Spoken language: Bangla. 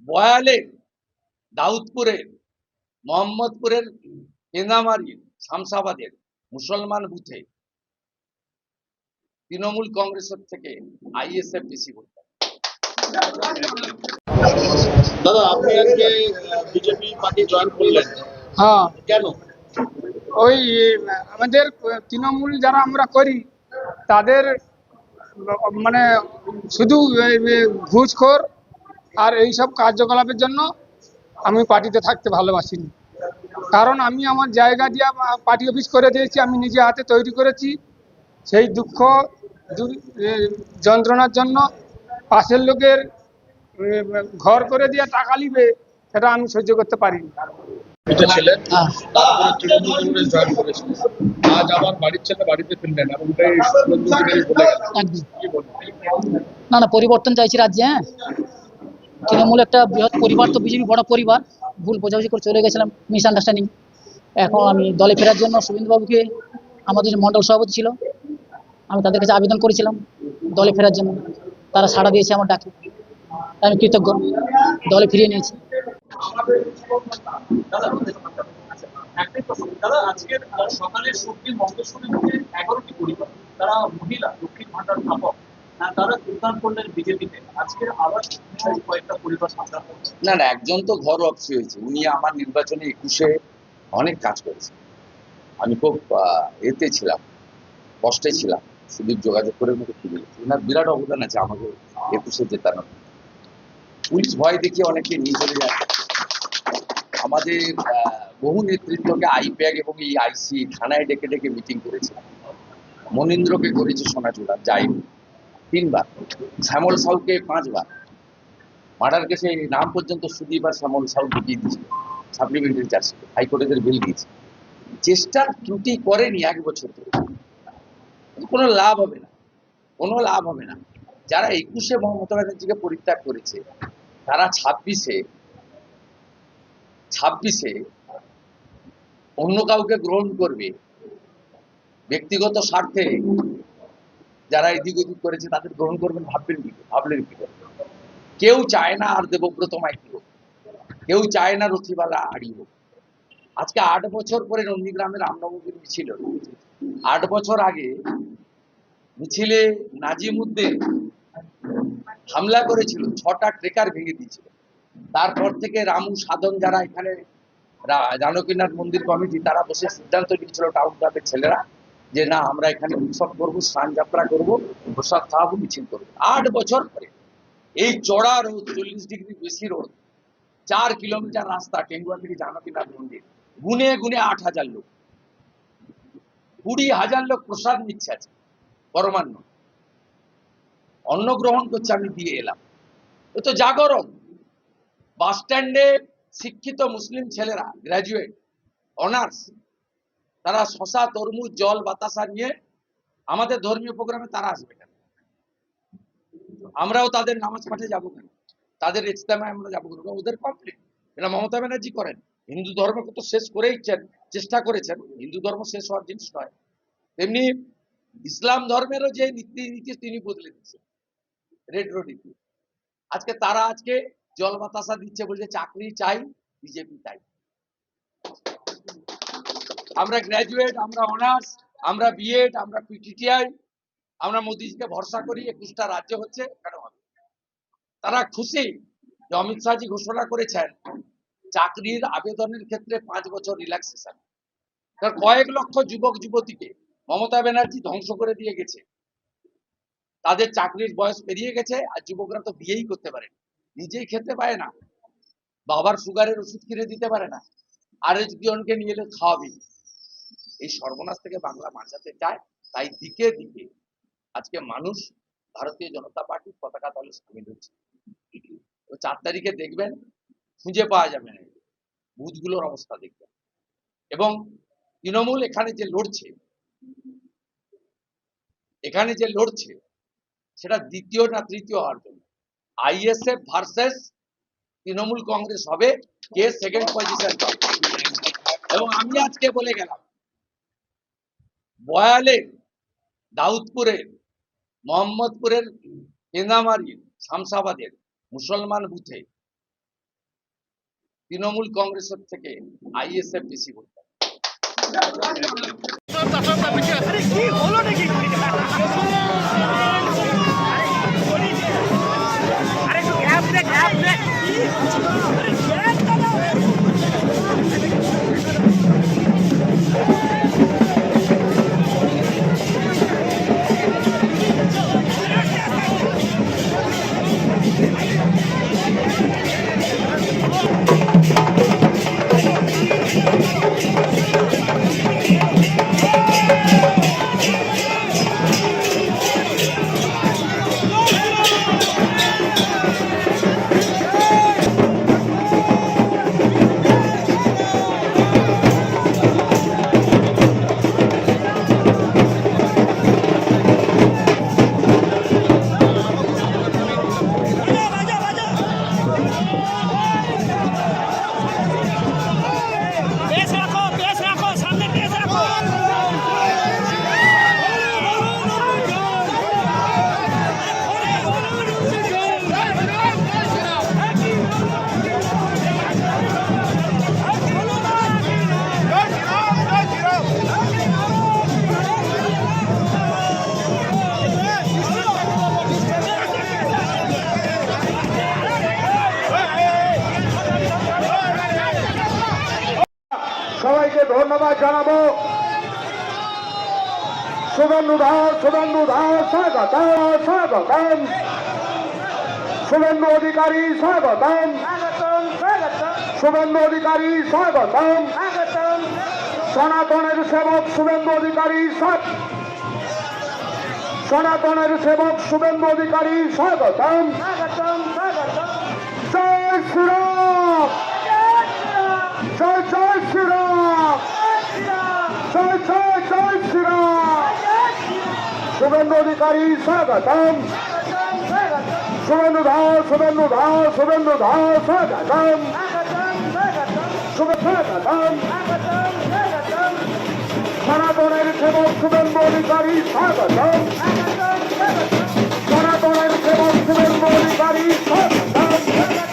বয়ালের, দাউদপুরের, মোহাম্মদপুরের, কেন্দামারির, শামসাবাদের মুসলমান বুথে তৃণমূল কংগ্রেসের থেকে আইএসএফ বেশি ভোট পায়। দাদা, আপনি আজকে বিজেপি পার্টি জয়েন করলেন, হ্যাঁ, কেন? ওই আমাদের তৃণমূল যারা আমরা করি তাদের মানে শুধু ঘুষখোর আর এইসব কার্যকলাপের জন্য আমি পার্টিতে থাকতে ভালোবাসি না। কারণ আমি আমার জায়গা দিয়ে পার্টি অফিস করে দিয়েছি, আমি নিজে হাতে তৈরি করেছি। সেই দুঃখ যন্ত্রণার জন্য পাশের লোকের ঘর করে দিয়ে টাকা নিবে, সেটা আমি সহ্য করতে পারি না। এটা ছিলেন, তারপরে তৃণমূল কংগ্রেস জয়েন করেছিলেন, আজ আবার বাড়ির ছেলে বাড়িতে ফিরলেন, এমনটাই শুভেন্দু অধিকারী বলে গেলেন। একদম কি বলবেন? না পরিবর্তন চাইছি রাজ্যে। হ্যাঁ, তৃণমূল একটা বৃহৎ পরিবার, তো বিজেপি বড় পরিবার। ভুল বোঝাবুঝি করে চলে গেছিলাম, মিসআন্ডারস্ট্যান্ডিং। এখন আমি দলে ফেরার জন্য শুভেন্দুবাবুকে, আমাদের যে মণ্ডল সভাপতি ছিল, আমি তাদের কাছে আবেদন করেছিলাম দলে ফেরার জন্য। তারা সাড়া দিয়েছে আমার ডাকে, আমি কৃতজ্ঞ, দলে ফিরিয়ে নিয়েছি। দাদা, আজকের সকালে শক্তির মন্তেশ্বরের মধ্যে 11টি পরিবার, তারা মহিলা লক্ষ্মীর ভান্ডার প্রাপক, তারা যোগদান করলেন বিজেপিতে। আজকের আবার কয়েকটা পরিবার সামনে না, একজন তো ঘর অফিস হয়েছে, উনি আমার নির্বাচনে 21-এ অনেক কাজ করেছেন। আমি খুব এতে ছিলাম, কষ্টে ছিলাম, সুদীপ যোগাযোগ করে আমাকে ফিরে গেছি। ওনার বিরাট অবদান আছে আমাকে 21-এ জেতানোর। পুলিশ ভয় দেখিয়ে অনেকে নিয়ে চলে যায়। আমাদের বহু নেতৃত্বকে আইপ্যাক এবং এই আইসি থানায় ডেকে ডেকে মিটিং করেছে। মনীন্দ্রকে করেছে সোনাচূড়া, যাইনি 3 বার, শ্যামল সাউকে 5 বার। মার্ডার কেসে নাম পর্যন্ত সুদীপ আর শ্যামল সাউ ঢুকিয়ে দিয়েছিল সাপ্লিমেন্টারি চার্জশিটে, হাইকোর্টের বিল দিয়েছে। চেষ্টার ত্রুটি করেনি 1 বছর ধরে, কোনো লাভ হবে না, কোনো লাভ হবে না। যারা 21-এ মমতা ব্যানার্জিকে পরিত্যাগ করেছে, তারা 26-এ অন্য কাউকে গ্রহণ করবে ব্যক্তিগত স্বার্থে। যারা এদিক ওদিক করেছে তাদের গ্রহণ করবেন ভাবলেন কি করে? কেউ চায় না আর দেবব্রত মাইতি হোক, কেউ চায় না রথিবালা আড়ি হোক। আজকে 8 বছর পরে নন্দীগ্রামের রামনবমীর মিছিল হল। 8 বছর আগে মিছিলে নাজিমুদ্দিন হামলা করেছিল, 6টা ট্রেকার ভেঙে দিয়েছিল। তারপর থেকে রামু সাধন, যারা এখানে জানকীনাথ মন্দির কমিটি, তারা বসে সিদ্ধান্ত নিয়েছিল টাউন ক্লাবের ছেলেরা যে না, আমরা এখানে উৎসব করবো, স্নান যাত্রা করবো, প্রসাদ খাওয়াবো, মিছিল করবো। 8 বছর পরে এই চড়া রোদ, 40 ডিগ্রি বেশি রোদ, 4 কিলোমিটার রাস্তা টেঙ্গুয়া থেকে জানকীনাথ মন্দির, গুনে গুনে 8,000 লোক, 20,000 লোক প্রসাদ নিচ্ছে আছে, পরমান্ন অন্ন গ্রহণ করছে। আমি দিয়ে এলাম, এ তো জাগরণ। বাস স্ট্যান্ডে শিক্ষিত মুসলিম ছেলেরা, গ্রাজুয়েট, অনার্স, তারা শশা, তরমুজ, জল, বাতাসা নিয়ে আমাদের ধর্মীয় প্রোগ্রামে তারা আসবে কেন? আমরাও তাদের নামাজ পাঠে যাবো কেন? তাদের ইজতেমায় আমরা যাবো কেন? ওদের কমপ্লিট। এটা মমতা ব্যানার্জি করেন। হিন্দু ধর্মকে তো শেষ করেইছেন, চেষ্টা করেছেন। হিন্দু ধর্ম শেষ হওয়ার জিনিস নয়। তেমনি ইসলাম ধর্মেরও যে নীতি তিনি বদলে দিচ্ছেন, রেট্রো নীতি। আজকে তারা জল বাতাসা দিচ্ছে, বলছে চাকরি চাই, বিজেপি চাই। আমরা গ্র্যাজুয়েট, আমরা অনার্স, আমরা বিএড, আমরা পিটিটিআই, আমরা মোদিজিকে ভরসা করি। 21টা রাজ্য হচ্ছে, কেন হবে? তারা খুশি যে অমিত শাহজি ঘোষণা করেছেন চাকরির আবেদনের ক্ষেত্রে 5 বছর রিল্যাক্সেশন। কয়েক লক্ষ যুবক যুবতীকে মমতা ব্যানার্জি ধ্বংস করে দিয়ে গেছে। তাদের চাকরির বয়স পেরিয়ে গেছে, আর যুবকরা তো বিয়েই করতে পারে, নিজেই খেতে পারে না, বাবার সুগারের ওষুধ কিনে দিতে পারে না, আর জনকে নিয়ে এলে খাওয়াবি। এই সর্বনাশ থেকে বাংলা বাঁচাতে চায়, তাই দিকে দিকে আজকে মানুষ ভারতীয় জনতা পার্টির পতাকা তলে সামিল হচ্ছে। 4 তারিখে দেখবেন, খুঁজে পাওয়া যাবে না, বুথগুলোর অবস্থা দেখবেন। এবং তৃণমূল এখানে যে লড়ছে সেটা দ্বিতীয় না তৃতীয় হওয়ার জন্য। আইএসএফ ভার্সেস তৃণমূল কংগ্রেস হবে, কে সেকেন্ড পজিশন পাবে। এবং আমি আজকে বলে গেলাম, বয়ালের, দাউদপুরের, মোহাম্মদপুরের, কেন্দামারির, শামসাবাদের মুসলমান বুথে তৃণমূল কংগ্রেসের থেকে আইএসএফ বেশি ভোট পাবে। সবাইকে ধন্যবাদ জানাবো। শুভেন্দু দাস স্বাগতম স্বাগতম। শুভেন্দু অধিকারী স্বাগতম শুভেন্দু অধিকারী স্বাগতম। সনাতনের সেবক শুভেন্দু অধিকারী সনাতনের সেবক শুভেন্দু অধিকারী স্বাগতম। জয় শ্রীরাম জয় জয় শ্রীরাম জয় জয় জয় শ্রীরাম। শুভেন্দু অধিকারী স্বাগতম। শুভেন্দু দাস স্বাগতম স্বাগতম। সনাতনের সেবক শুভেন্দু অধিকারী স্বাগতম। সনাতনের সেবক শুভেন্দু অধিকারী স্বাগতম।